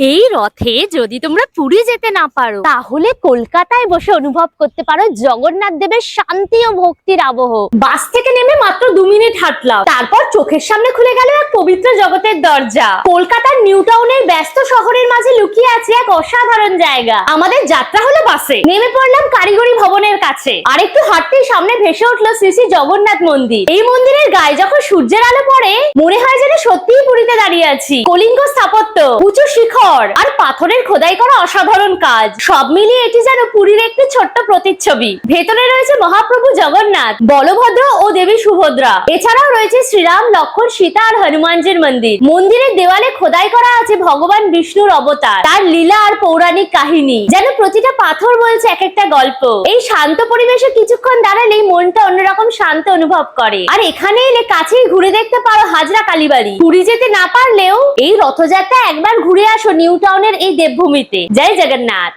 এই রথে যদি তোমরা পুরী যেতে না পারো তাহলে কলকাতায় বসে অনুভব করতে পারো জগন্নাথ দেবের শান্তি ও ভক্তির আবহ। বাস থেকে নেমে মাত্র 2 মিনিট হাঁটলাম, তারপর চোখের সামনে খুলে গেল এক পবিত্র জগতের দরজা। কলকাতার নিউ টাউনের ব্যস্ত শহরের মাঝে লুকিয়ে আছে এক অসাধারণ জায়গা। আমাদের যাত্রা হলো বাসে, নেমে পড়লাম কারিগরি ভবনের কাছে। আর একটু হাঁটতেই সামনে ভেসে উঠলো শ্রী শ্রী জগন্নাথ মন্দির। এই মন্দিরের গায়ে যখন সূর্যের আলো পড়ে মনে হয় যেন সত্যিই পুরীতে দাঁড়িয়ে আছি। কলিঙ্গ স্থাপত্য, উঁচু শিখর আর পাথরের খোদাই করা অসাধারণ কাজ, সব মিলিয়ে এটি যেন পুরীর একটি ছোট্ট প্রতিচ্ছবি। ভেতরে রয়েছে মহাপ্রভু জগন্নাথ, বলভদ্র ও দেবী সুভদ্রা। এছাড়াও রয়েছে শ্রীরাম, লক্ষ্মণ, সীতা আর হনুমানজির মন্দির। মন্দিরের দেওয়ালে খোদাই করা আছে ভগবান বিষ্ণুর অবতার, তার লীলা আর পৌরাণিক কাহিনী। যেন প্রতিটা পাথর বলছে এক একটা গল্প। এই শান্ত পরিবেশে কিছুক্ষণ দাঁড়ালেই মনটা অন্যরকম শান্ত অনুভব করে। আর এখানে এলে কাছেই ঘুরে দেখতে পারো হাজরা কালীবাড়ি। পুরী যেতে না পারলেও এই রথযাত্রা একবার ঘুরে আসো নিউ টাউনের এই দেবভূমিতে। জয় জগন্নাথ।